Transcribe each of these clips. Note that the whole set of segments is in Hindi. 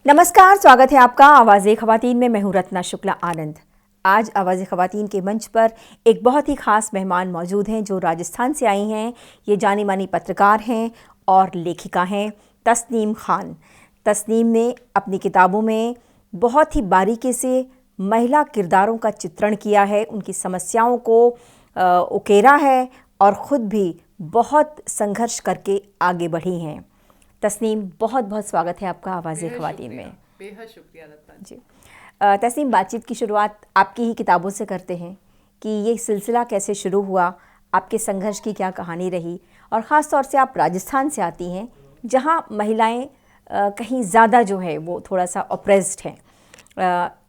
नमस्कार, स्वागत है आपका आवाज़े ख़वातीन में। मैं हूं रत्ना शुक्ला आनंद। आज आवाज़े ख़वातीन के मंच पर एक बहुत ही ख़ास मेहमान मौजूद हैं जो राजस्थान से आई हैं। ये जानी मानी पत्रकार हैं और लेखिका हैं तस्नीम खान। तस्नीम ने अपनी किताबों में बहुत ही बारीकी से महिला किरदारों का चित्रण किया है, उनकी समस्याओं को उकेरा है और ख़ुद भी बहुत संघर्ष करके आगे बढ़ी हैं। तस्नीम, बहुत बहुत स्वागत है आपका आवाज़े ख़वातीन में। बेहद शुक्रिया रत्ना जी। तस्नीम, बातचीत की शुरुआत आपकी ही किताबों से करते हैं कि ये सिलसिला कैसे शुरू हुआ, आपके संघर्ष की क्या कहानी रही, और ख़ास तौर से आप राजस्थान से आती हैं जहाँ महिलाएं कहीं ज़्यादा जो है वो थोड़ा सा ऑप्रेस्ड हैं।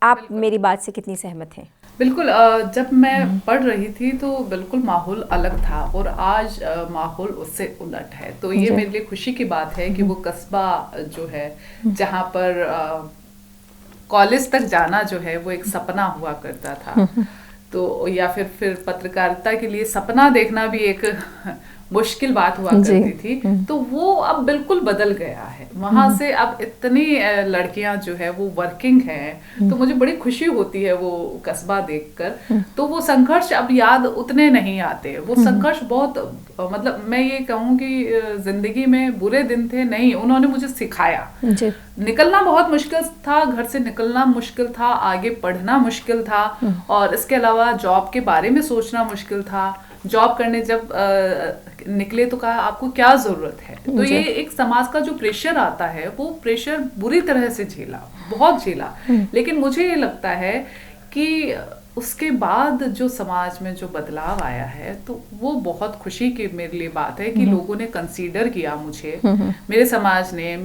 आप मेरी बात से कितनी सहमत हैं? बिल्कुल। जब मैं पढ़ रही थी तो बिल्कुल माहौल अलग था और आज माहौल उससे उलट है। तो ये मेरे लिए खुशी की बात है कि वो कस्बा जो है जहाँ पर कॉलेज तक जाना जो है वो एक सपना हुआ करता था, तो या फिर पत्रकारिता के लिए सपना देखना भी एक मुश्किल बात हुआ करती थी, तो वो अब बिल्कुल बदल गया है। वहां से अब इतनी लड़कियां जो है वो वर्किंग हैं, तो मुझे बड़ी खुशी होती है वो कस्बा देखकर। तो वो संघर्ष अब याद उतने नहीं आते। वो संघर्ष बहुत, मतलब मैं ये कहूँ कि जिंदगी में बुरे दिन थे नहीं, उन्होंने मुझे सिखाया। निकलना बहुत मुश्किल था, घर से निकलना मुश्किल था, आगे पढ़ना मुश्किल था, और इसके अलावा जॉब के बारे में सोचना मुश्किल था। जॉब करने जब निकले तो कहा आपको क्या जरूरत है। तो ये एक समाज का जो प्रेशर आता है वो प्रेशर बुरी तरह से झेला, बहुत झेला। लेकिन मुझे ये लगता है कि उसके बाद जो समाज में जो बदलाव आया है तो वो बहुत खुशी की मेरे लिए बात है कि लोगों ने कंसीडर किया मुझे, मेरे समाज ने,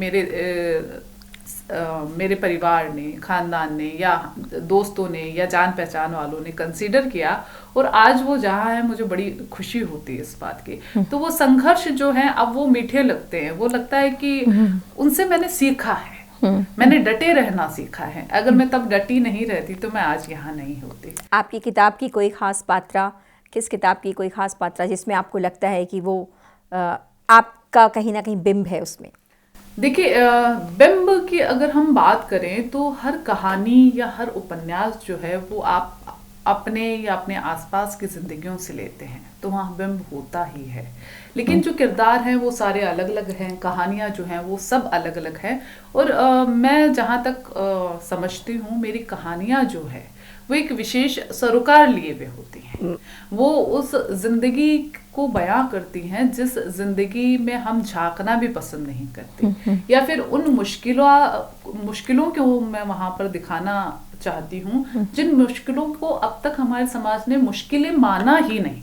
मेरे परिवार ने, खानदान ने, या दोस्तों ने, या जान पहचान वालों ने कंसीडर किया, और आज वो जहाँ है मुझे बड़ी खुशी होती है इस बात की। तो वो संघर्ष जो है अब वो मीठे लगते हैं। वो लगता है कि उनसे मैंने सीखा है, मैंने डटे रहना सीखा है। अगर मैं तब डटी नहीं रहती तो मैं आज यहाँ नहीं होती। आपकी किताब की कोई खास पात्रा, किस किताब की कोई खास पात्रा जिसमें आपको लगता है कि वो आपका कहीं ना कहीं बिंब है उसमें? देखिए, बिंब की अगर हम बात करें तो हर कहानी या हर उपन्यास जो है वो आप अपने या अपने आसपास की जिंदगियों से लेते हैं, तो वहाँ बिंब होता ही है। लेकिन जो किरदार हैं वो सारे अलग अलग हैं, कहानियाँ जो हैं वो सब अलग अलग हैं। और मैं जहाँ तक समझती हूँ, मेरी कहानियाँ जो है वो एक विशेष सरोकार लिए हुए होती हैं। वो उस जिंदगी को बयां करती हैं जिस जिंदगी में हम झांकना भी पसंद नहीं करते, या फिर उन मुश्किलों को मैं वहां पर दिखाना चाहती हूँ जिन मुश्किलों को अब तक हमारे समाज ने मुश्किलें माना ही नहीं,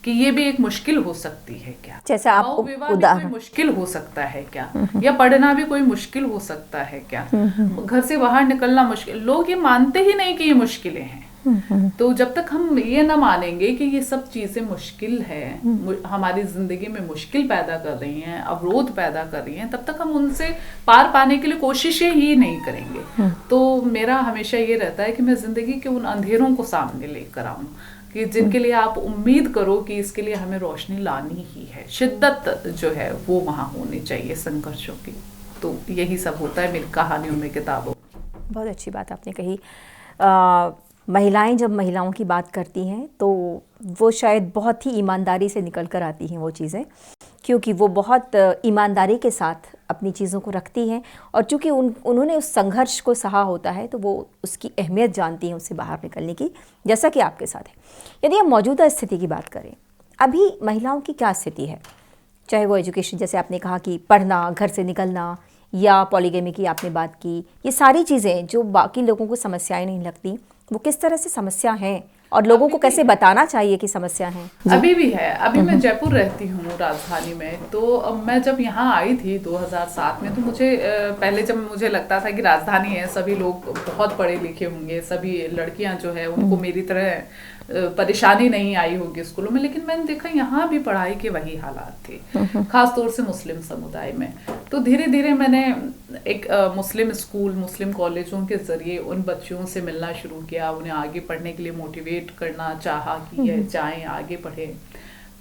कि ये भी एक मुश्किल हो सकती है क्या, जैसे आप विवाह भी कोई मुश्किल हो सकता है क्या, या पढ़ना भी कोई मुश्किल हो सकता है क्या, घर से बाहर निकलना मुश्किल। लोग ये मानते ही नहीं कि ये मुश्किलें हैं। तो जब तक हम ये ना मानेंगे कि ये सब चीजें मुश्किल है, हमारी जिंदगी में मुश्किल पैदा कर रही हैं, अवरोध पैदा कर रही हैं, तब तक हम उनसे पार पाने के लिए कोशिशें ही नहीं करेंगे। तो मेरा हमेशा ये रहता है कि मैं जिंदगी के उन अंधेरों को सामने लेकर आऊं, कि जिनके लिए आप उम्मीद करो कि इसके लिए हमें रोशनी लानी ही है। शिद्दत जो है वो वहाँ होनी चाहिए संघर्षों की। तो यही सब होता है मेरी कहानियों में, किताबों। बहुत अच्छी बात आपने कही। महिलाएं जब महिलाओं की बात करती हैं तो वो शायद बहुत ही ईमानदारी से निकल कर आती हैं वो चीज़ें, क्योंकि वो बहुत ईमानदारी के साथ अपनी चीज़ों को रखती हैं, और चूँकि उन्होंने उस संघर्ष को सहा होता है तो वो उसकी अहमियत जानती हैं उससे बाहर निकलने की, जैसा कि आपके साथ है। यदि हम मौजूदा स्थिति की बात करें, अभी महिलाओं की क्या स्थिति है? चाहे वो एजुकेशन, जैसे आपने कहा कि पढ़ना, घर से निकलना, या पॉलीगेमी की आपने बात की, ये सारी चीज़ें जो बाकी लोगों को समस्याएं नहीं लगती, वो किस तरह से समस्या हैं और लोगों को कैसे बताना चाहिए कि समस्या है? अभी भी है। अभी मैं जयपुर रहती हूँ, राजधानी में। तो मैं जब यहाँ आई थी 2007 में, तो मुझे पहले जब मुझे लगता था कि राजधानी है, सभी लोग बहुत पढ़े लिखे होंगे, सभी लड़कियां जो है उनको मेरी तरह परेशानी नहीं आई होगी स्कूलों में, लेकिन मैंने देखा यहाँ भी पढ़ाई के वही हालात थे, खास तौर से मुस्लिम समुदाय में। तो धीरे धीरे मैंने एक मुस्लिम स्कूल, मुस्लिम कॉलेजों के जरिए उन बच्चियों से मिलना शुरू किया, उन्हें आगे पढ़ने के लिए मोटिवेट करना चाहा कि ये जाएं, आगे पढ़ें।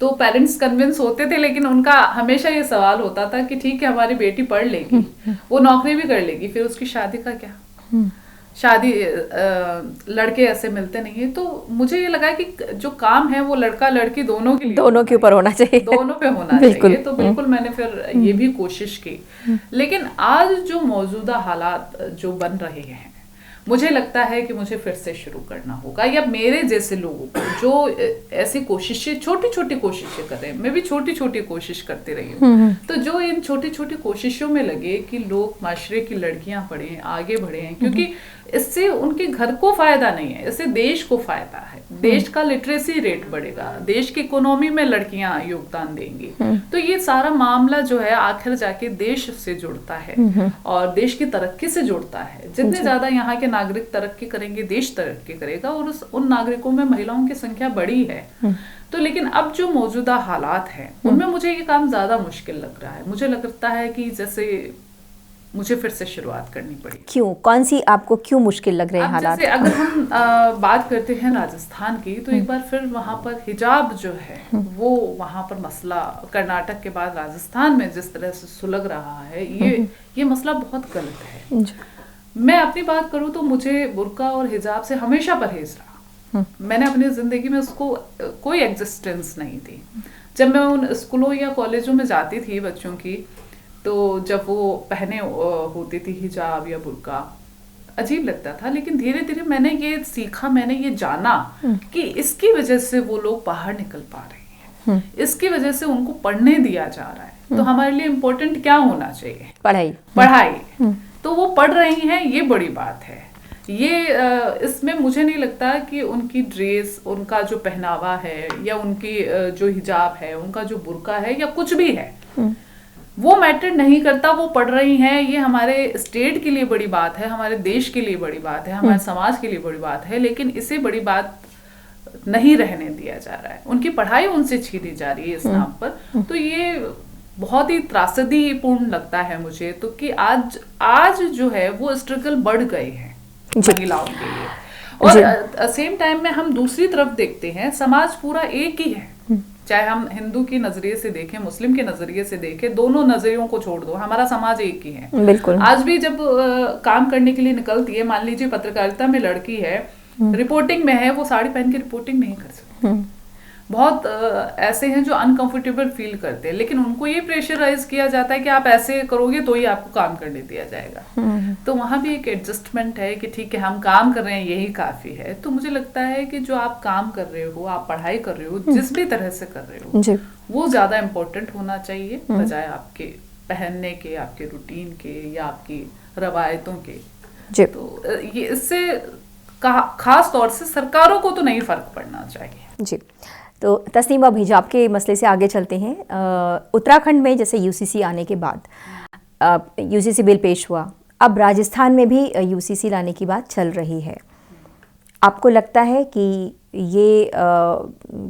तो पेरेंट्स कन्विंस होते थे, लेकिन उनका हमेशा ये सवाल होता था कि ठीक है हमारी बेटी पढ़ लेगी, वो नौकरी भी कर लेगी, फिर उसकी शादी का क्या? शादी लड़के ऐसे मिलते नहीं है। तो मुझे ये लगा कि जो काम है वो लड़का लड़की दोनों के लिए, दोनों के ऊपर होना चाहिए, दोनों पे होना चाहिए। तो बिल्कुल मैंने फिर ये भी कोशिश की। लेकिन आज जो मौजूदा हालात जो बन रहे हैं, मुझे लगता है कि मुझे फिर से शुरू करना होगा, या मेरे जैसे लोगों को जो ऐसी कोशिशें, छोटी छोटी कोशिशें कर रहे हैं, मैं भी छोटी छोटी कोशिश करती रही हूँ, तो जो इन छोटी छोटी कोशिशों में लगे कि लोग माशरे की लड़कियां पढ़ें, आगे बढ़ें, क्योंकि इससे उनके घर को फायदा नहीं है, इससे देश को फायदा है। देश का लिटरेसी रेट बढ़ेगा, देश की इकोनॉमी में लड़कियां योगदान देंगी। तो ये सारा मामला जो है आखिर जाके देश से जुड़ता है और देश की तरक्की से जुड़ता है। जितने ज्यादा यहाँ के नागरिक तरक्की करेंगे, देश तरक्की करेगा, और उन नागरिकों में महिलाओं की संख्या बड़ी है। तो लेकिन अब जो मौजूदा हालात हैं उनमें मुझे ये काम ज्यादा मुश्किल लग रहा है। मुझे लगता है कि जैसे मुझे फिर से शुरुआत करनी पड़ी। क्यों, कौन सी आपको क्यों मुश्किल लग रहे हैं हालात? जैसे अगर हम बात करते हैं राजस्थान की, तो एक बार फिर वहाँ पर हिजाब जो है वो वहाँ पर मसला कर्नाटक के बाद राजस्थान में जिस तरह से सुलग रहा है, ये मसला बहुत गलत है। मैं अपनी बात करूँ तो मुझे बुर्का और हिजाब से हमेशा परहेज रहा। मैंने अपनी जिंदगी में उसको कोई एग्जिस्टेंस नहीं दी। जब मैं उन स्कूलों या कॉलेजों में जाती थी बच्चों की, तो जब वो पहने होती थी हिजाब या बुर्का, अजीब लगता था। लेकिन धीरे धीरे मैंने ये सीखा, मैंने ये जाना कि इसकी वजह से वो लोग बाहर निकल पा रहे हैं, इसकी वजह से उनको पढ़ने दिया जा रहा है। तो हमारे लिए इम्पोर्टेंट क्या होना चाहिए? पढ़ाई। तो वो पढ़ रही हैं, ये बड़ी बात है। ये इसमें मुझे नहीं लगता कि उनकी ड्रेस, उनका जो पहनावा है, या उनकी जो हिजाब है, उनका जो बुर्का है, या कुछ भी है, वो मैटर नहीं करता। वो पढ़ रही हैं, ये हमारे स्टेट के लिए बड़ी बात है, हमारे देश के लिए बड़ी बात है, हमारे समाज के लिए बड़ी बात है। लेकिन इसे बड़ी बात नहीं रहने दिया जा रहा है, उनकी पढ़ाई उनसे छीनी जा रही है इस नाम पर। तो ये बहुत ही त्रासदीपूर्ण लगता है मुझे तो, कि आज जो है वो स्ट्रगल बढ़ गए हैं महिलाओं के लिए। और सेम टाइम में हम दूसरी तरफ देखते हैं, समाज पूरा एक ही है। चाहे हम हिंदू के नजरिए से देखें, मुस्लिम के नजरिए से देखें, दोनों नजरियों को छोड़ दो, हमारा समाज एक ही है। बिल्कुल। आज भी जब काम करने के लिए निकलती है, मान लीजिए पत्रकारिता में लड़की है, रिपोर्टिंग में है, वो साड़ी पहन के रिपोर्टिंग नहीं कर सकती। बहुत ऐसे हैं जो अनकंफर्टेबल फील करते हैं, लेकिन उनको ये प्रेशराइज किया जाता है कि आप ऐसे करोगे तो ही आपको काम करने दिया जाएगा। तो वहां भी एक एडजस्टमेंट है कि ठीक है हम काम कर रहे हैं, यही काफी है। तो मुझे लगता है कि जो आप काम कर रहे हो, आप पढ़ाई कर रहे हो, जिस भी तरह से कर रहे हो, वो ज्यादा इम्पोर्टेंट होना चाहिए बजाय आपके पहनने के, आपके रूटीन के, या आपकी रवायतों के। तो ये इससे खास तौर से सरकारों को तो नहीं फर्क पड़ना चाहिए। जी। तो तस्नीमा, अब हिजाब के मसले से आगे चलते हैं। उत्तराखंड में जैसे यूसीसी आने के बाद यूसीसी बिल पेश हुआ, अब राजस्थान में भी यूसीसी लाने की बात चल रही है। आपको लगता है कि ये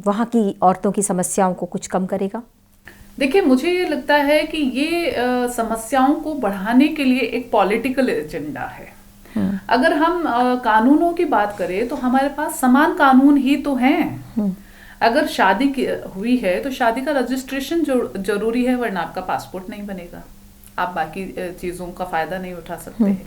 वहाँ की औरतों की समस्याओं को कुछ कम करेगा? देखिए, मुझे ये लगता है कि ये समस्याओं को बढ़ाने के लिए एक पॉलिटिकल एजेंडा है। अगर हम कानूनों की बात करें तो हमारे पास समान कानून ही तो हैं। अगर शादी हुई है तो शादी का रजिस्ट्रेशन जरूरी है, वरना आपका पासपोर्ट नहीं बनेगा, आप बाकी चीज़ों का फ़ायदा नहीं उठा सकते हैं।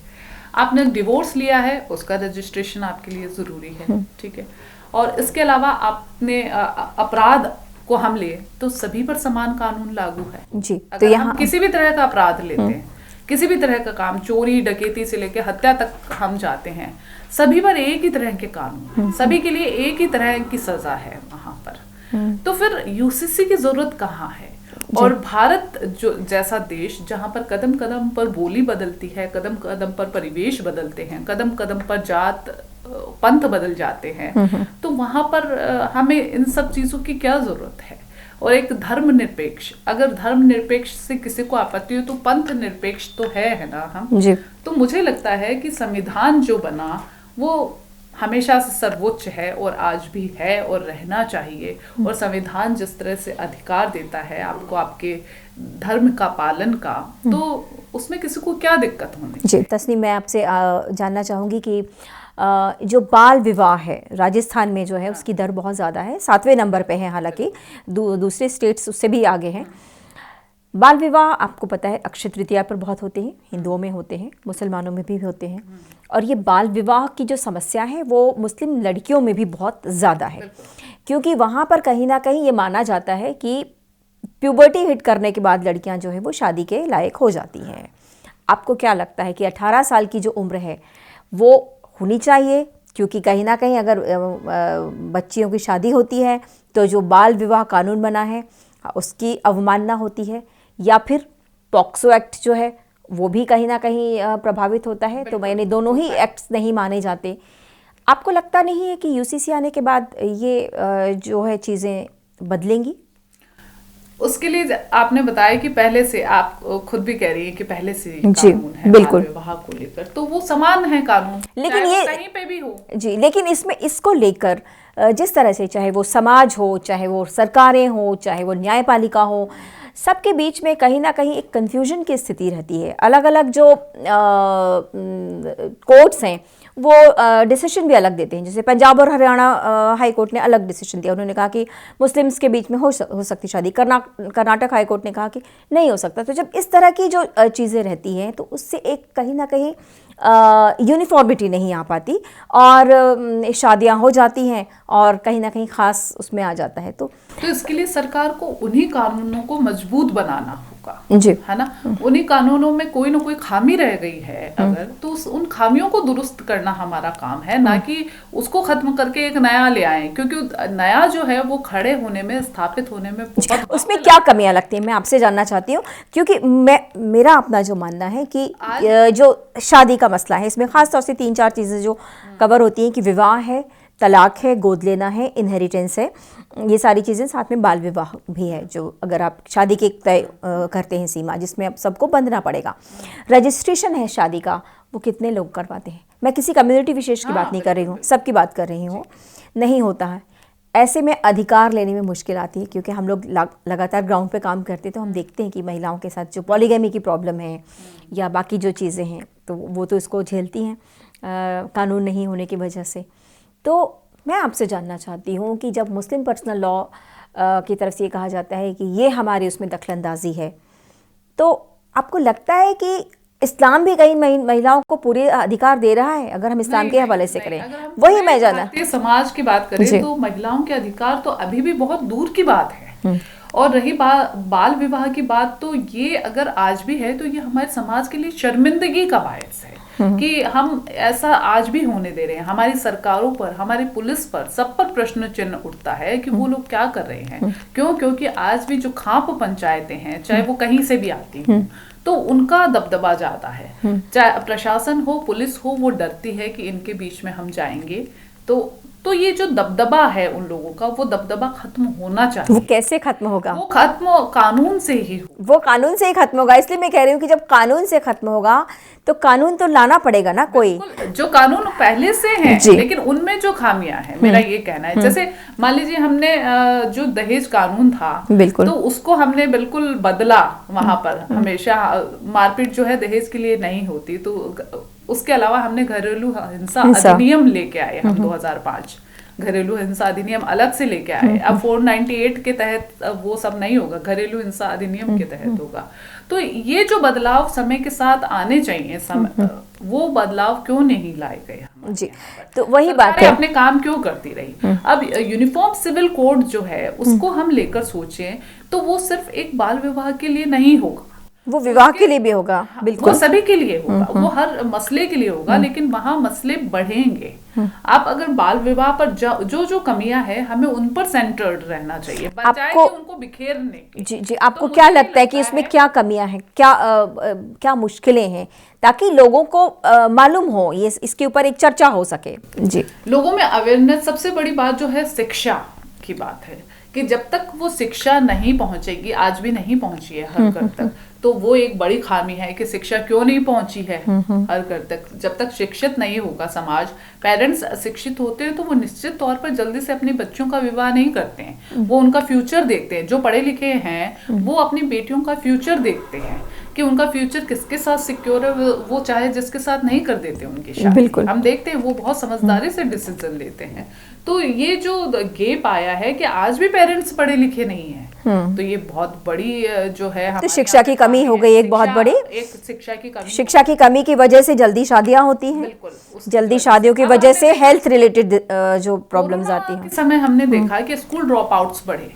आपने डिवोर्स लिया है, उसका रजिस्ट्रेशन आपके लिए ज़रूरी है, ठीक है। और इसके अलावा आपने अपराध को हम ले तो सभी पर समान कानून लागू है जी। अगर तो हम किसी भी तरह का अपराध लेते हैं, किसी भी तरह का काम, चोरी डकैती से लेकर हत्या तक हम जाते हैं, सभी पर एक ही तरह के कानून, सभी के लिए एक ही तरह की सजा है वहां पर। तो फिर यूसीसी की जरूरत कहाँ है? और भारत जो जैसा देश जहां पर कदम कदम पर बोली बदलती है, कदम कदम पर परिवेश बदलते हैं, कदम कदम पर जात पंथ बदल जाते हैं, तो वहां पर हमें इन सब चीजों की क्या जरूरत है? और एक धर्मनिरपेक्ष, अगर धर्मनिरपेक्ष से किसी को आपत्ति हो तो पंथ निरपेक्ष तो है ना हम जी। तो मुझे लगता है कि संविधान जो बना वो हमेशा से सर्वोच्च है और आज भी है और रहना चाहिए। और संविधान जिस तरह से अधिकार देता है आपको आपके धर्म का पालन का, तो उसमें किसी को क्या दिक्कत होनी जी। तस्नीम, मैं आपसे जानना चाहूँगी कि जो बाल विवाह है राजस्थान में जो है उसकी दर बहुत ज़्यादा है, 7वें नंबर पे है, हालांकि दूसरे स्टेट्स उससे भी आगे हैं। बाल विवाह आपको पता है अक्षय तृतीया पर बहुत होते हैं, हिंदुओं में होते हैं, मुसलमानों में भी होते हैं। और ये बाल विवाह की जो समस्या है वो मुस्लिम लड़कियों में भी बहुत ज़्यादा है, क्योंकि वहाँ पर कहीं ना कहीं ये माना जाता है कि प्यूबर्टी हिट करने के बाद लड़कियाँ जो है वो शादी के लायक हो जाती हैं। आपको क्या लगता है कि 18 साल की जो उम्र है वो होनी चाहिए? क्योंकि कहीं ना कहीं अगर बच्चियों की शादी होती है तो जो बाल विवाह कानून बना है उसकी अवमानना होती है, या फिर पॉक्सो एक्ट जो है वो भी कहीं ना कहीं प्रभावित होता है। तो मैंने दोनों ही एक्ट्स नहीं माने जाते। आपको लगता नहीं है कि यूसीसी आने के बाद ये जो है चीज़ें बदलेंगी? उसके लिए आपने बताया कि पहले से, आप खुद भी कह रही हैं कि पहले से जी, कानून है बिल्कुल, विवाह को लेकर, तो वो समान है कानून, लेकिन ये कहीं पे भी हो जी, लेकिन इसमें इसको लेकर जिस तरह से चाहे वो समाज हो, चाहे वो सरकारें हो, चाहे वो न्यायपालिका हो, सबके बीच में कहीं ना कहीं एक कन्फ्यूजन की स्थिति रहती है। अलग अलग जो कोर्ट्स हैं वो डिसीजन भी अलग देते हैं। जैसे पंजाब और हरियाणा हाई कोर्ट ने अलग डिसीजन दिया, उन्होंने कहा कि मुस्लिम्स के बीच में हो सकती शादी। कर्नाटक हाई कोर्ट ने कहा कि नहीं हो सकता। तो जब इस तरह की जो चीज़ें रहती हैं तो उससे एक कहीं ना कहीं यूनिफॉर्मिटी नहीं आ पाती और शादियां हो जाती हैं और कहीं ना कहीं ख़ास उसमें आ जाता है। तो इसके लिए सरकार को उन्हीं कानूनों को मजबूत बनाना होगा, जी, है ना। उन्हीं कानूनों में कोई ना कोई खामी रह गई है अगर, तो उन खामियों को दुरुस्त करना हमारा काम है, ना कि उसको खत्म करके एक नया ले आए, क्योंकि नया जो है वो खड़े होने में, स्थापित होने में बहुत उसमें क्या कमियां लगती हैं मैं आपसे जानना चाहती हूँ। क्योंकि मेरा अपना जो मानना है कि जो शादी का मसला है इसमें खास तौर से 3-4 चीज़ें जो कवर होती हैं कि विवाह है, तलाक है, गोद लेना है, इनहेरिटेंस है, ये सारी चीज़ें, साथ में बाल विवाह भी है जो अगर आप शादी के तय करते हैं सीमा जिसमें अब सबको बंधना पड़ेगा। रजिस्ट्रेशन है शादी का, वो कितने लोग करवाते हैं? मैं किसी कम्युनिटी विशेष की बात नहीं कर रही हूँ, सबकी बात कर रही हूँ। नहीं होता है। ऐसे में अधिकार लेने में मुश्किल आती है, क्योंकि हम लोग लगातार ग्राउंड पे काम करते हैं तो हम देखते हैं कि महिलाओं के साथ जो पॉलीगैमी की प्रॉब्लम है या बाकी जो चीज़ें हैं तो वो तो इसको झेलती हैं कानून नहीं होने की वजह से। तो मैं आपसे जानना चाहती हूँ कि जब मुस्लिम पर्सनल लॉ की तरफ से ये कहा जाता है कि ये हमारी उसमें दखलंदाजी है, तो आपको लगता है कि इस्लाम भी कई महिलाओं को पूरे अधिकार दे रहा है? अगर हम इस्लाम के हवाले से करें, वही मैं जाना समाज की बात करें तो महिलाओं के अधिकार तो अभी भी बहुत दूर की बात है। और रही बाल विवाह की बात, तो ये अगर आज भी है तो ये हमारे समाज के लिए शर्मिंदगी का बायस है कि हम ऐसा आज भी होने दे रहे हैं। हमारी सरकारों पर, हमारी पुलिस पर, सब पर प्रश्न चिन्ह उठता है कि वो लोग क्या कर रहे हैं। क्यों? क्योंकि आज भी जो खाप पंचायतें हैं, चाहे वो कहीं से भी आती हैं, तो उनका दबदबा जाता है। चाहे प्रशासन हो, पुलिस हो, वो डरती है कि इनके बीच में हम जाएंगे तो ये जो दबदबा है उन लोगों का, वो दबदबा खत्म होना चाहिए। वो कैसे खत्म होगा? वो खत्म कानून से ही वो कानून से ही खत्म होगा। इसलिए मैं कह रही हूँ कि जब कानून से खत्म होगा तो कानून तो लाना पड़ेगा ना कोई। जो कानून पहले से है लेकिन उनमें जो खामियां हैं, मेरा ये कहना है। जैसे मान लीजिए हमने जो दहेज कानून था, तो उसको हमने बिल्कुल बदला। वहां पर हमेशा मारपीट जो है दहेज के लिए नहीं होती, तो उसके अलावा हमने घरेलू हिंसा अधिनियम लेके आए हम 2005। घरेलू हिंसा अधिनियम अलग से लेके आए। अब 498 के तहत वो सब नहीं होगा, घरेलू हिंसा अधिनियम के तहत होगा। तो ये जो बदलाव समय के साथ आने चाहिए, वो बदलाव क्यों नहीं लाए गए? जी, तो वही बात है, अपने काम क्यों करती रही? अब यूनिफॉर्म सिविल कोड जो है उसको हम लेकर सोचें तो वो सिर्फ एक बाल विवाह के लिए नहीं होगा, वो विवाह के लिए भी होगा। बिल्कुल, वो सभी के लिए होगा, वो हर मसले के लिए होगा, लेकिन वहां मसले बढ़ेंगे। आप अगर बाल विवाह पर जो कमियां हैं, हमें उन पर सेंटर्ड रहना चाहिए, बजाय कि उनको बिखेरने के। जी, आपको क्या लगता है कि इसमें क्या कमियां हैं, क्या मुश्किलें हैं, ताकि लोगों को मालूम हो, ये इसके ऊपर एक चर्चा हो सके? जी, लोगों में अवेयरनेस, सबसे बड़ी बात जो है शिक्षा की बात है कि जब तक वो शिक्षा नहीं पहुंचेगी, आज भी नहीं पहुंची है हर घर तक, तो वो एक बड़ी खामी है कि शिक्षा क्यों नहीं पहुंची है हर घर तक। जब तक शिक्षित नहीं होगा समाज, पेरेंट्स शिक्षित होते हैं तो वो निश्चित तौर पर जल्दी से अपने बच्चों का विवाह नहीं करते हैं, वो उनका फ्यूचर देखते हैं। जो पढ़े लिखे हैं वो अपनी बेटियों का फ्यूचर देखते हैं कि उनका फ्यूचर किसके साथ सिक्योर है, वो चाहे जिसके साथ नहीं कर देते उनकी शादी। बिल्कुल। हम देखते हैं वो बहुत समझदारी से डिसीजन लेते हैं। तो ये जो गेप आया है कि आज भी पेरेंट्स पढ़े लिखे नहीं हैं, तो ये बहुत बड़ी जो है तो शिक्षा की कमी हो गई एक बहुत बड़ी, एक शिक्षा की कमी की वजह से जल्दी शादियां होती हैं। जल्दी शादियों की वजह से हेल्थ रिलेटेड जो प्रॉब्लम्स आती हैं। इस समय हमने देखा कि स्कूल ड्रॉप आउट्स बढ़े।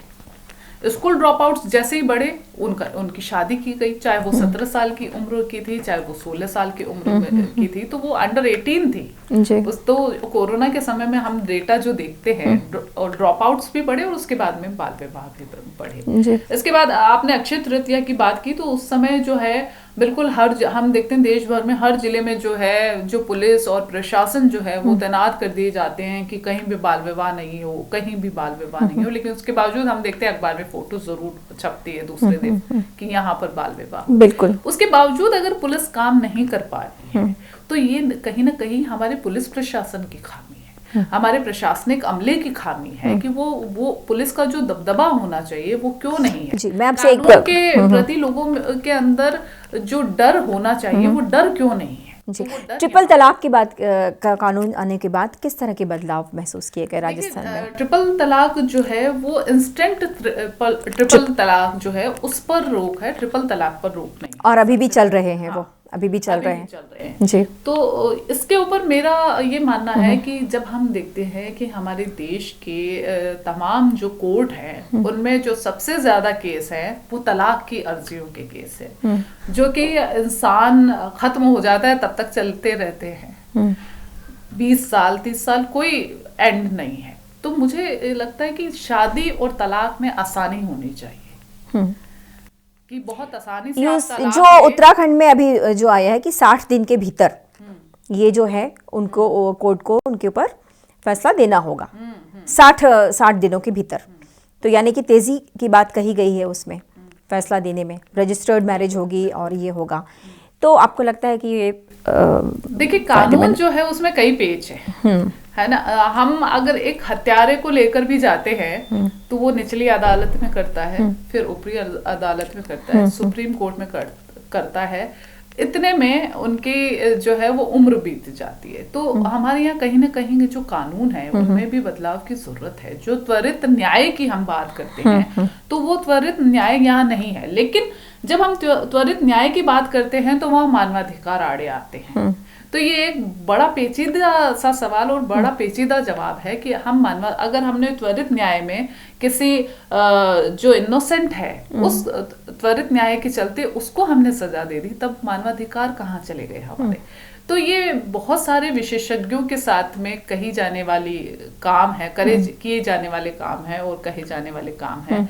स्कूल ड्रॉप आउट्स जैसे ही बढ़े उनकी शादी की गई, चाहे वो 17 साल की उम्र की थी, चाहे वो 16 साल की उम्र की थी, तो वो अंडर 18 थी जी। तो कोरोना के समय में हम डेटा जो देखते हैं, और ड्रॉप आउट्स भी बढ़े और उसके बाद में बाल विवाह भी बढ़े। इसके बाद आपने अक्षय तृतीया की बात की, तो उस समय जो है बिल्कुल हम देखते हैं देश भर में हर जिले में जो है जो पुलिस और प्रशासन जो है वो तैनात कर दिए जाते हैं कि कहीं भी बाल विवाह नहीं हो, कहीं भी बाल विवाह नहीं हो। लेकिन उसके बावजूद हम देखते हैं अखबार में फोटो जरूर छपती है दूसरे दिन कि यहाँ पर बाल विवाह। बिल्कुल। उसके बावजूद अगर पुलिस काम नहीं कर पा रही है तो ये कहीं ना कहीं हमारे पुलिस प्रशासन की खामी है, हमारे प्रशासनिक अमले की खामी है कि वो पुलिस का जो दबदबा होना चाहिए वो क्यों नहीं है। जी, मैं आपसे एक के प्रति लोगों के अंदर जो डर होना चाहिए वो डर क्यों नहीं है। जी, ट्रिपल तलाक की बात का कानून आने के बाद किस तरह के बदलाव महसूस किए गए राजस्थान में? ट्रिपल तलाक जो है वो इंस्टेंट ट्रिपल तलाक जो है उस पर रोक है, ट्रिपल तलाक पर रोक नहीं। और अभी भी चल रहे हैं वो, अभी भी चल रहे हैं जी। तो इसके ऊपर मेरा ये मानना है कि जब हम देखते हैं कि हमारे देश के तमाम जो कोर्ट हैं उनमें जो सबसे ज्यादा केस है वो तलाक की अर्जियों के केस है, जो कि इंसान खत्म हो जाता है तब तक चलते रहते हैं, 20 साल 30 साल कोई एंड नहीं है। तो मुझे लगता है कि शादी और तलाक में आसानी होनी चाहिए कि बहुत आसानी से जो उत्तराखंड में अभी जो आया है कि 60 दिन के भीतर ये जो है उनको कोर्ट को उनके ऊपर फैसला देना होगा, 60 दिनों के भीतर। तो यानी कि तेजी की बात कही गई है उसमें फैसला देने में, रजिस्टर्ड मैरिज होगी और ये होगा। तो आपको लगता है कि ये देखिए कानून जो है उसमें कई पेज है ना। हम अगर एक हत्यारे को लेकर भी जाते हैं तो वो निचली अदालत में करता है, फिर ऊपरी अदालत में करता है, सुप्रीम कोर्ट में करता है। इतने में उनकी जो है वो उम्र बीत जाती है। तो हमारे यहाँ कहीं ना कहीं जो कानून है उनमें भी बदलाव की जरूरत है। जो त्वरित न्याय की हम बात करते हैं तो वो त्वरित न्याय यहाँ नहीं है। लेकिन जब हम त्वरित न्याय की बात करते हैं तो वहाँ मानवाधिकार आड़े आते हैं। तो ये एक बड़ा पेचीदा सा सवाल और बड़ा पेचीदा जवाब है कि हम अगर हमने त्वरित न्याय में किसी जो इनोसेंट है उस त्वरित न्याय के चलते उसको हमने सजा दे दी, तब मानवाधिकार कहाँ चले गए हमारे। तो ये बहुत सारे विशेषज्ञों के साथ में कही जाने वाली काम है, किए जाने वाले काम है और कहे जाने वाले काम है।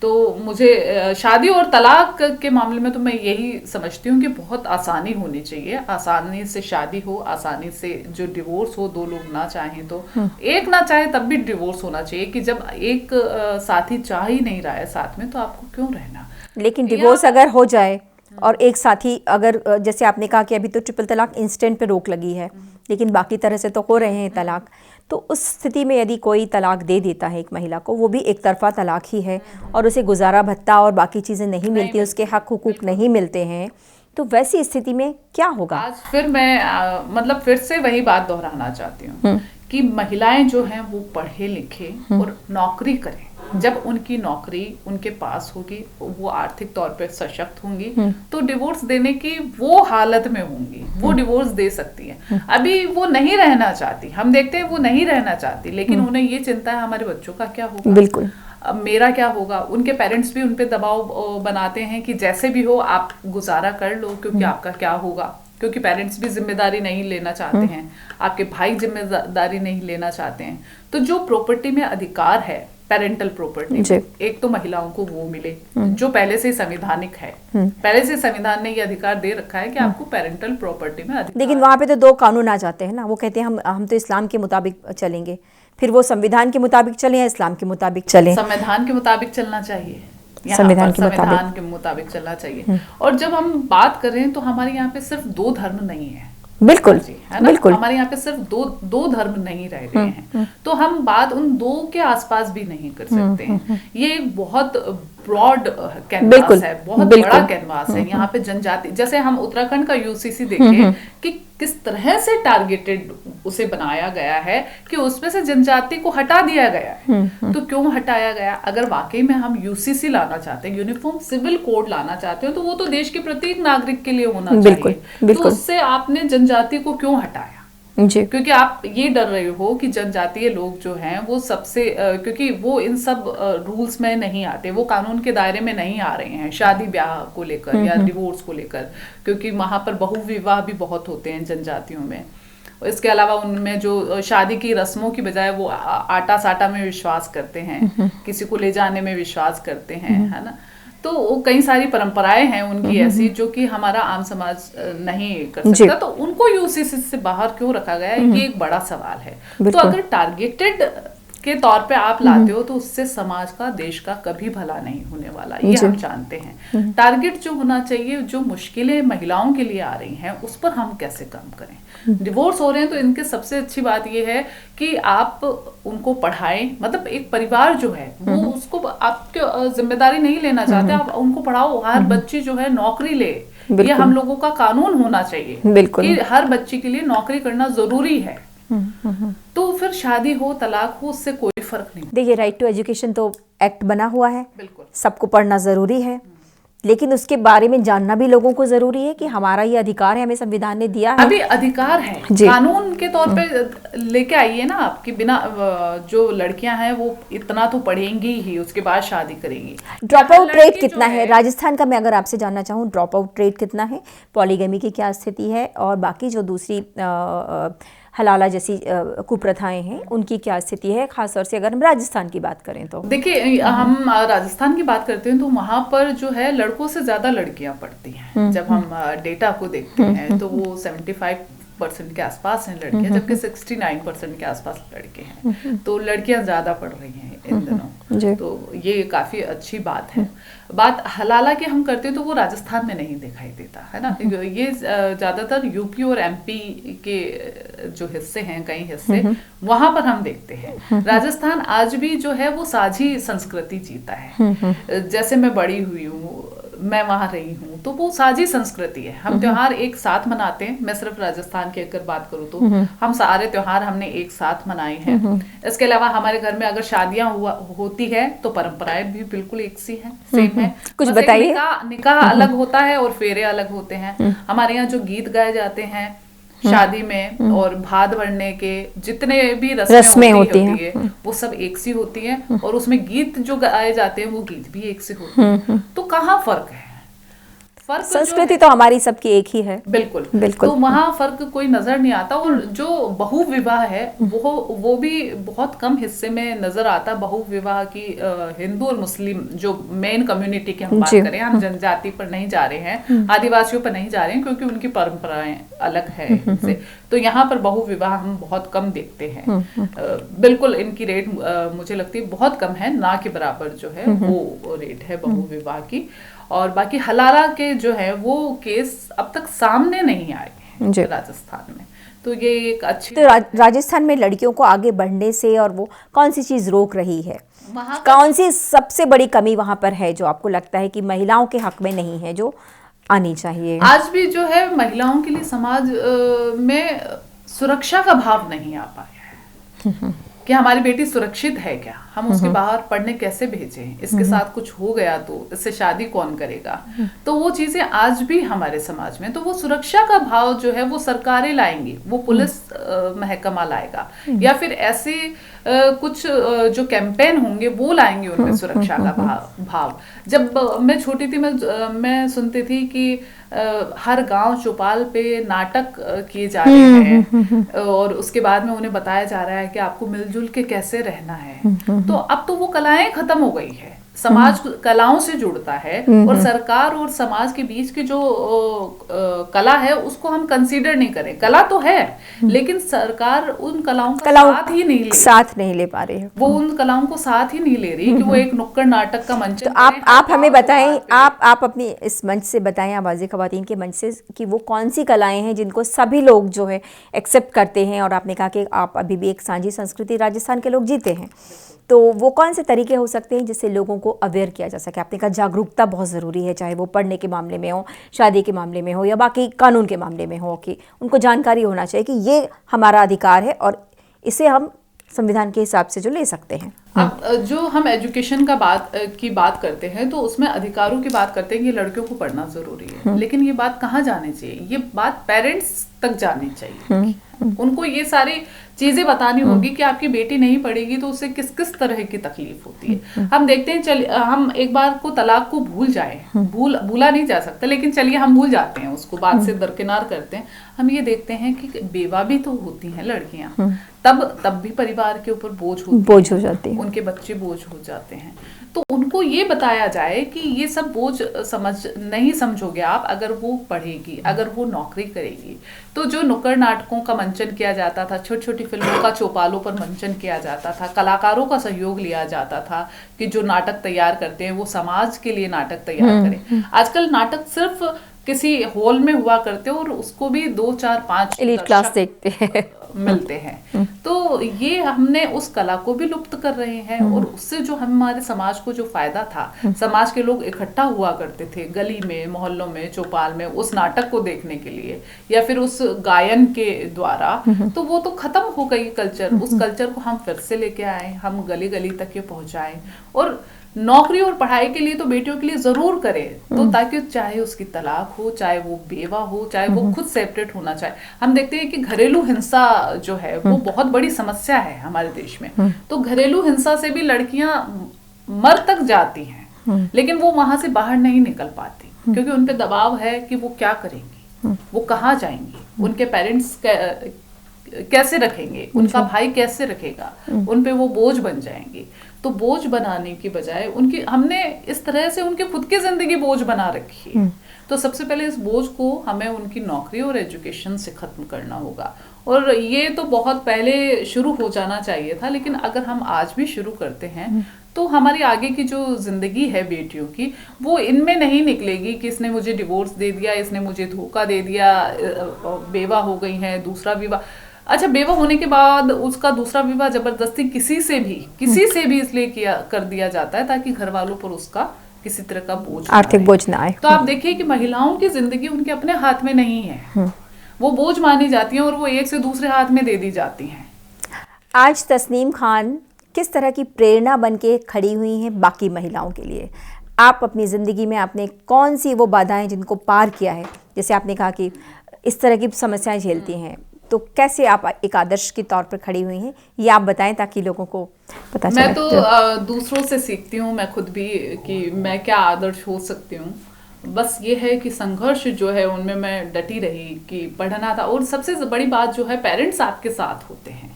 तो मुझे शादी और तलाक के मामले में तो मैं यही समझती हूँ कि बहुत आसानी होनी चाहिए, आसानी से शादी हो, आसानी से जो डिवोर्स हो, दो लोग ना चाहें तो, एक ना चाहे तब भी डिवोर्स होना चाहिए कि जब एक साथी चाह ही नहीं रहा है साथ में तो आपको क्यों रहना। लेकिन डिवोर्स अगर हो जाए और एक साथी अगर, जैसे आपने कहा कि अभी तो ट्रिपल तलाक इंस्टेंट पे रोक लगी है लेकिन बाकी तरह से तो हो रहे हैं तलाक, तो उस स्थिति में यदि कोई तलाक दे देता है एक महिला को, वो भी एक तरफा तलाक ही है और उसे गुजारा भत्ता और बाकी चीज़ें नहीं मिलती, उसके हक हुकूक नहीं मिलते हैं, तो वैसी स्थिति में क्या होगा? आज फिर मैं मतलब फिर से वही बात दोहराना चाहती हूँ कि महिलाएं जो हैं वो पढ़े लिखे और नौकरी करें। जब उनकी नौकरी उनके पास होगी, वो आर्थिक तौर पर सशक्त होंगी तो डिवोर्स देने की वो हालत में होंगी, वो डिवोर्स दे सकती हैं। अभी वो नहीं रहना चाहती, हम देखते हैं वो नहीं रहना चाहती, लेकिन उन्हें ये चिंता है हमारे बच्चों का क्या होगा, बिल्कुल अब मेरा क्या होगा। उनके पेरेंट्स भी उन पे दबाव बनाते हैं कि जैसे भी हो आप गुजारा कर लो, क्योंकि आपका क्या होगा, क्योंकि पेरेंट्स भी जिम्मेदारी नहीं लेना चाहते हैं, आपके भाई जिम्मेदारी नहीं लेना चाहते हैं। तो जो प्रॉपर्टी में अधिकार है पेरेंटल प्रॉपर्टी, एक तो महिलाओं को वो मिले जो पहले से संवैधानिक है, पहले से संविधान ने ये अधिकार दे रखा है कि आपको पेरेंटल प्रॉपर्टी में अधिकार। लेकिन वहाँ पे तो दो कानून आ जाते हैं ना, वो कहते हैं हम तो इस्लाम के मुताबिक चलेंगे, फिर वो संविधान के मुताबिक चले या इस्लाम के मुताबिक चले? संविधान के मुताबिक चलना चाहिए, संविधान के मुताबिक चलना चाहिए। और जब हम बात कर रहे हैं तो हमारे यहाँ पे सिर्फ 2 धर्म नहीं है, बिल्कुल है ना, बिल्कुल हमारे यहाँ पे सिर्फ दो धर्म नहीं रह गए हैं, तो हम बात उन 2 के आसपास भी नहीं कर सकते हैं। ये एक बहुत ब्रॉड कैनवास है, बहुत बड़ा कैनवास है। यहाँ पे जनजाति, जैसे हम उत्तराखंड का यूसीसी देखें कि किस तरह से टारगेटेड उसे बनाया गया है कि उसमें से जनजाति को हटा दिया गया है। तो क्यों हटाया गया? अगर वाकई में हम यूसीसी लाना चाहते हैं, यूनिफॉर्म सिविल कोड लाना चाहते हैं, तो वो तो देश के प्रत्येक नागरिक के लिए होना चाहिए। तो उससे आपने जनजाति को क्यों हटाया? जी। क्योंकि आप ये डर रहे हो कि जनजातीय लोग जो हैं वो सबसे क्योंकि वो इन सब रूल्स में नहीं आते, वो कानून के दायरे में नहीं आ रहे हैं शादी ब्याह को लेकर या डिवोर्स को लेकर, क्योंकि वहां पर बहु विवाह भी बहुत होते हैं जनजातियों में। इसके अलावा उनमें जो शादी की रस्मों की बजाय वो आटा साटा में विश्वास करते हैं, किसी को ले जाने में विश्वास करते हैं, है ना। तो कई सारी परंपराएं हैं उनकी ऐसी जो कि हमारा आम समाज नहीं कर सकता। तो उनको यूसीसी से बाहर क्यों रखा गया है, ये एक बड़ा सवाल है। तो अगर टारगेटेड के तौर पे आप लाते हो तो उससे समाज का, देश का कभी भला नहीं होने वाला, ये हम जानते हैं। टारगेट जो होना चाहिए, जो मुश्किलें महिलाओं के लिए आ रही हैं उस पर हम कैसे कम करें। डिवोर्स हो रहे हैं तो इनके सबसे अच्छी बात ये है कि आप उनको पढ़ाएं, मतलब एक परिवार जो है वो उसको आपकी जिम्मेदारी नहीं लेना चाहते, आप उनको पढ़ाओ। हर बच्ची जो है नौकरी ले, ये हम लोगों का कानून होना चाहिए कि हर बच्ची के लिए नौकरी करना जरूरी है। तो फिर शादी हो, तलाक हो, उससे कोई फर्क नहीं। देखिए, राइट टू एजुकेशन तो एक्ट बना हुआ है, बिल्कुल सबको पढ़ना जरूरी है, लेकिन उसके बारे में जानना भी लोगों को जरूरी है कि हमारा ये अधिकार है, हमें संविधान ने दिया है। अभी अधिकार है, कानून के तौर पे लेके आइए ना आपकी, बिना जो लड़कियां हैं वो इतना तो पढ़ेंगी ही, उसके बाद शादी करेंगी। ड्रॉप आउट रेट कितना है राजस्थान का? मैं अगर आपसे जानना चाहूँ, ड्रॉप आउट रेट कितना है, पॉलीगमी की क्या स्थिति है, और बाकी जो दूसरी हलाला जैसी कुप्रथाएं हैं उनकी क्या स्थिति है, खासतौर से अगर हम राजस्थान की बात करें तो? देखिए, हम राजस्थान की बात करते हैं तो वहां पर जो है लड़कों से ज्यादा लड़कियां पढ़ती हैं। जब हम डेटा को देखते हैं तो वो 75% के आसपास हैं लड़कियां, जबकि 69% के आसपास लड़के हैं। तो लड़कियां ज्यादा पढ़ रही हैं इन दिनों, तो ये काफी अच्छी बात है। बात हलाला की हम करते हैं तो वो राजस्थान में नहीं दिखाई देता है ना, ये ज्यादातर यूपी और एमपी के जो हिस्से हैं, कई हिस्से वहां पर हम देखते हैं। राजस्थान आज भी जो है वो साझी संस्कृति जीता है। जैसे मैं बड़ी हुई हूँ, मैं वहां रही हूँ, तो वो साझी संस्कृति है। हम त्योहार एक साथ मनाते हैं। मैं सिर्फ राजस्थान की अगर बात करूँ तो हम सारे त्योहार हमने एक साथ मनाए हैं। इसके अलावा हमारे घर में अगर शादियां होती है तो परंपराएं भी बिल्कुल एक सी हैं, सेम है। कुछ बताइए। निकाह अलग होता है और फेरे अलग होते हैं। हमारे यहाँ जो गीत गाए जाते हैं शादी में और भाद भरने के जितने भी रस्में होती है वो सब एक सी होती हैं, और उसमें गीत जो गाए जाते हैं वो गीत भी एक से होते हैं। तो कहाँ फर्क है? संस्कृति तो हमारी सबकी एक ही है। बिल्कुल बिल्कुल। तो वहाँ फर्क कोई नजर नहीं आता। और जो बहु विवाह है वो भी बहुत कम हिस्से में नजर आता। बहु विवाह की हिंदू और मुस्लिम जो मेन कम्युनिटी की हम बात करें, हम जनजाति पर नहीं जा रहे हैं, आदिवासियों पर नहीं जा रहे हैं, क्योंकि उनकी परंपराएं अलग है इनसे। तो यहाँ पर बहु विवाह हम बहुत कम देखते हैं। बिल्कुल इनकी रेट मुझे लगती है बहुत कम है, ना के बराबर जो है वो रेट है बहु विवाह की। और बाकी हलाला के जो है वो केस अब तक सामने नहीं आए हैं राजस्थान में। तो ये एक अच्छी तो राजस्थान में लड़कियों को आगे बढ़ने से, और वो कौन सी चीज रोक रही है, कौन सी सबसे बड़ी कमी वहां पर है जो आपको लगता है कि महिलाओं के हक में नहीं है, जो आनी चाहिए? आज भी जो है महिलाओं के लिए समाज में सुरक्षा का भाव नहीं आ पाया है कि हमारी बेटी सुरक्षित है क्या, हम उसके बाहर पढ़ने कैसे भेजें, इसके साथ कुछ हो गया तो इससे शादी कौन करेगा। तो वो चीजें आज भी हमारे समाज में, तो वो सुरक्षा का भाव जो है वो सरकारें लाएंगी, वो पुलिस महकमा लाएगा, या फिर ऐसे कुछ जो कैंपेन होंगे वो लाएंगे उनमें सुरक्षा का भाव। जब मैं छोटी थी मैं सुनती थी कि हर गांव चौपाल पे नाटक किए जा रहे हैं, और उसके बाद में उन्हें बताया जा रहा है कि आपको मिलजुल के कैसे रहना है। तो अब तो वो कलाएं खत्म हो गई है, समाज कलाओं से जुड़ता है, और सरकार और समाज के बीच की जो कला है उसको हम कंसीडर नहीं करें। कला तो है लेकिन सरकार उन कलाओं का साथ नहीं ले पा रही है। वो उन कलाओं को साथ ही नहीं ले रही कि वो एक नुक्कड़ नाटक का मंच। तो आप हमें बताएं, आप अपनी इस मंच से बताएं, आवाज़े ख़वातीन के मंच से, कि वो कौन सी कलाएं हैं जिनको सभी लोग जो है एक्सेप्ट करते हैं। और आपने कहा कि आप अभी भी एक साझी संस्कृति राजस्थान के लोग जीते हैं, तो वो कौन से तरीके हो सकते हैं जिससे लोगों को अवेयर किया जा सके? आपने कहा जागरूकता बहुत ज़रूरी है, चाहे वो पढ़ने के मामले में हो, शादी के मामले में हो, या बाकी कानून के मामले में हो, कि उनको जानकारी होना चाहिए कि ये हमारा अधिकार है और इसे हम संविधान के हिसाब से जो ले सकते हैं। अब जो हम एजुकेशन की बात करते हैं तो उसमें अधिकारों की बात करते हैं कि लड़कियों को पढ़ना जरूरी है, लेकिन ये बात कहाँ जानी चाहिए? ये बात पेरेंट्स तक जानी चाहिए। उनको ये सारी चीजें बतानी होगी कि आपकी बेटी नहीं पढ़ेगी तो उसे किस किस तरह की तकलीफ होती है। हम देखते हैं, हम एक बार को तलाक को भूल जाए, भूला नहीं जा सकता, लेकिन चलिए हम भूल जाते हैं, उसको बात से दरकिनार करते हैं। हम ये देखते हैं कि बेवा भी तो होती हैं लड़कियां, तब भी परिवार के ऊपर बोझ हो जाती है, उनके बच्चे बोझ हो जाते हैं। तो उनको ये बताया जाए कि ये सब बोझ नहीं समझोगे आप, अगर वो पढ़ेगी, अगर वो नौकरी करेगी। तो जो नुक्कड़ नाटकों का मंचन किया जाता था, छोटी छोटी फिल्मों का चौपालों पर मंचन किया जाता था, कलाकारों का सहयोग लिया जाता था कि जो नाटक तैयार करते हैं वो समाज के लिए नाटक तैयार करें। आजकल नाटक सिर्फ किसी हॉल में हुआ करते हैं और उसको भी 2, 4, 5 एलीट क्लास देखते हैं मिलते हैं। तो ये हमने उस कला को भी लुप्त कर रहे हैं, और उससे जो हमारे समाज को जो फायदा था, समाज के लोग इकट्ठा हुआ करते थे गली में, मोहल्लों में, चौपाल में उस नाटक को देखने के लिए या फिर उस गायन के द्वारा, तो वो तो खत्म हो गई कल्चर। उस कल्चर को हम फिर से लेके आए, हम गली गली तक ये पहुंचाएं, और नौकरी और पढ़ाई के लिए तो बेटियों के लिए जरूर करें, तो ताकि चाहे उसकी तलाक हो, चाहे वो बेवा हो, चाहे वो खुद सेपरेट होना चाहे। हम देखते हैं कि घरेलू हिंसा जो है वो बहुत बड़ी समस्या है हमारे देश में। तो घरेलू हिंसा से भी लड़कियां मर तक जाती हैं, लेकिन वो वहां से बाहर नहीं निकल पाती, क्योंकि उन पे दबाव है कि वो क्या करेंगी, वो कहाँ जाएंगी, उनके पेरेंट्स कैसे रखेंगे, उनका भाई कैसे रखेगा, उन पे वो बोझ बन जाएंगी। तो बोझ बनाने की बजाय हमने इस तरह से उनकी खुद की जिंदगी बोझ बना रखी है। तो सबसे पहले इस बोझ को हमें उनकी नौकरी और एजुकेशन से खत्म करना होगा, और ये तो बहुत पहले शुरू हो जाना चाहिए था, लेकिन अगर हम आज भी शुरू करते हैं तो हमारी आगे की जो जिंदगी है बेटियों की, वो इनमें नहीं निकलेगी कि इसने मुझे डिवोर्स दे दिया, इसने मुझे धोखा दे दिया, बेवा हो गई है, दूसरा विवाह। अच्छा, बेवा होने के बाद उसका दूसरा विवाह जबरदस्ती किसी से भी इसलिए कर दिया जाता है ताकि घर वालों पर उसका किसी तरह का बोझ, आर्थिक बोझ ना आए। तो आप देखिए कि महिलाओं की जिंदगी उनके अपने हाथ में नहीं है, वो बोझ मानी जाती हैं और वो एक से दूसरे हाथ में दे दी जाती हैं। आज तस्नीम खान किस तरह की प्रेरणा बन के खड़ी हुई हैं बाकी महिलाओं के लिए? आप अपनी ज़िंदगी में आपने कौन सी वो बाधाएं जिनको पार किया है, जैसे आपने कहा कि इस तरह की समस्याएं झेलती हैं, तो कैसे आप एक आदर्श के तौर पर खड़ी हुई हैं, ये आप बताएं ताकि लोगों को पता चले। मैं तो दूसरों से सीखती हूँ, मैं खुद भी, कि मैं क्या आदर्श हो सकती हूँ। बस ये है कि संघर्ष जो है उनमें मैं डटी रही कि पढ़ना था, और सबसे बड़ी बात जो है पेरेंट्स आपके साथ होते हैं।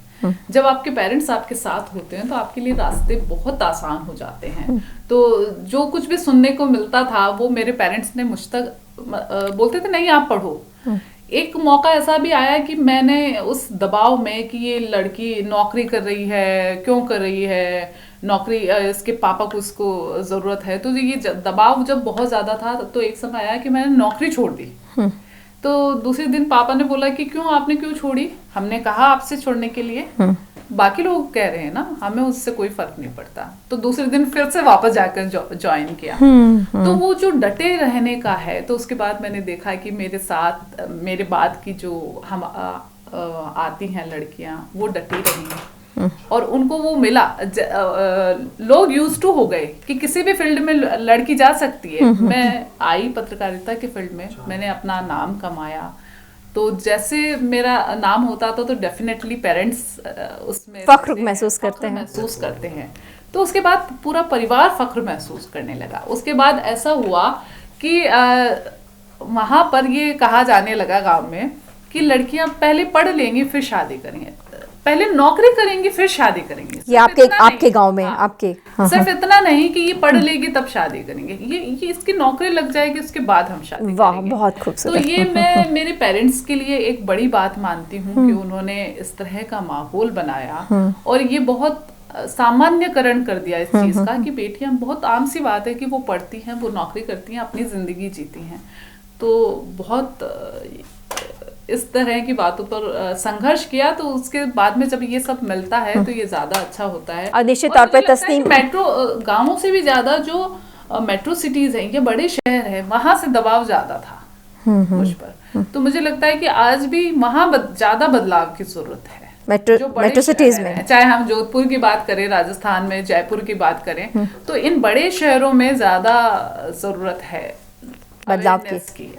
जब आपके पेरेंट्स आपके साथ होते हैं तो आपके लिए रास्ते बहुत आसान हो जाते हैं। तो जो कुछ भी सुनने को मिलता था वो मेरे पेरेंट्स ने मुझ तक बोलते थे, नहीं आप पढ़ो। एक मौका ऐसा भी आया कि मैंने उस दबाव में कि ये लड़की नौकरी कर रही है, क्यों कर रही है नौकरी, इसके पापा को इसको ज़रूरत है, तो ये दबाव जब बहुत ज़्यादा था तो एक समय आया कि मैंने नौकरी छोड़ दी। तो दूसरे दिन पापा ने बोला कि आपने क्यों छोड़ी? हमने कहा आपसे छोड़ने के लिए, बाकी लोग कह रहे हैं ना, हमें उससे कोई फर्क नहीं पड़ता। तो दूसरे दिन फिर से वापस जाकर ज्वाइन किया। तो वो जो डटे रहने का है, तो उसके बाद मैंने देखा कि मेरे साथ मेरे बाद की जो हम आती हैं लड़कियां, वो डटी रही और उनको वो मिला। लोग यूज्ड टू हो गए कि किसी भी फील्ड में लड़की जा सकती है। मैं आई पत्रकारिता के फील्ड में, मैंने अपना नाम कमाया। तो जैसे मेरा नाम होता था तो डेफिनेटली पेरेंट्स उसमें फख्र महसूस करते हैं। तो उसके बाद पूरा परिवार फख्र महसूस करने लगा। उसके बाद ऐसा हुआ कि वहाँ पर ये कहा जाने लगा गांव में कि लड़कियां पहले पढ़ लेंगी फिर शादी करेंगे, पहले नौकरी करेंगी फिर शादी करेंगे। ये आपके गांव में आपके सिर्फ इतना नहीं कि ये पढ़ लेगी तब शादी करेंगे, ये इसकी नौकरी लग जाएगी उसके बाद हम शादी करेंगे। बहुत खूबसूरत। तो ये मैं मेरे पेरेंट्स के लिए एक बड़ी बात मानती हूँ कि उन्होंने इस तरह का माहौल बनाया और ये बहुत सामान्यकरण कर दिया इस चीज का कि बेटियां, बहुत आम सी बात है कि वो पढ़ती हैं, वो नौकरी करती हैं, अपनी जिंदगी जीती हैं। तो बहुत इस तरह की बातों पर संघर्ष किया, तो उसके बाद में जब ये सब मिलता है तो ये ज्यादा अच्छा होता है। और निश्चित तौर पे तस्नीम, मेट्रो गांवों से भी ज्यादा जो मेट्रो सिटीज हैं, ये बड़े शहर हैं, वहां से दबाव ज्यादा था मुझ पर। तो मुझे लगता है कि आज भी वहां ज्यादा बदलाव की जरूरत है मेट्रो सिटीज में। चाहे हम जोधपुर की बात करें, राजस्थान में जयपुर की बात करें, तो इन बड़े शहरों में ज्यादा जरूरत है बदलाव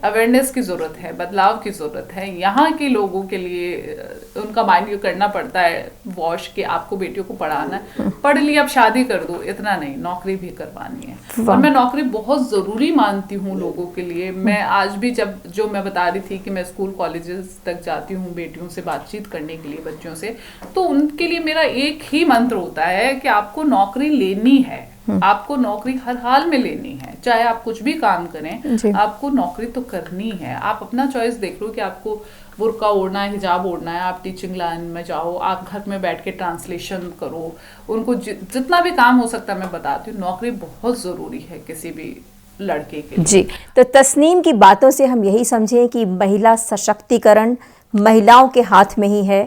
अवेयरनेस की जरूरत है, बदलाव की जरूरत है। यहाँ के लोगों के लिए उनका माइंड ये करना पड़ता है वॉश कि आपको बेटियों को पढ़ाना है, पढ़ लिया अब शादी कर दो, इतना नहीं, नौकरी भी करवानी है। और मैं नौकरी बहुत जरूरी मानती हूँ लोगों के लिए। मैं आज भी जो मैं बता रही थी कि मैं स्कूल कॉलेजेस तक जाती हूँ बेटियों से बातचीत करने के लिए, बच्चों से, तो उनके लिए मेरा एक ही मंत्र होता है कि आपको नौकरी लेनी है, आपको नौकरी हर हाल में लेनी है, चाहे आप कुछ भी काम करें, आपको नौकरी तो करनी है। आप अपना चॉइस देख लो कि आपको बुर्का ओढ़ना है, हिजाब ओढ़ना है, आप टीचिंग लाइन में जाओ, आप घर में बैठ के ट्रांसलेशन करो, उनको जितना भी काम हो सकता है मैं बताती हूँ। नौकरी बहुत ज़रूरी है किसी भी लड़के के लिए। जी, तो तस्नीम की बातों से हम यही समझें कि महिला सशक्तिकरण महिलाओं के हाथ में ही है।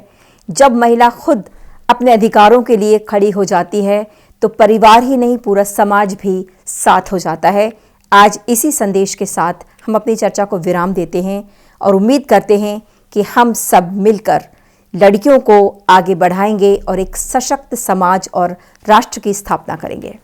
जब महिला खुद अपने अधिकारों के लिए खड़ी हो जाती है तो परिवार ही नहीं, पूरा समाज भी साथ हो जाता है। आज इसी संदेश के साथ हम अपनी चर्चा को विराम देते हैं और उम्मीद करते हैं कि हम सब मिलकर लड़कियों को आगे बढ़ाएंगे और एक सशक्त समाज और राष्ट्र की स्थापना करेंगे।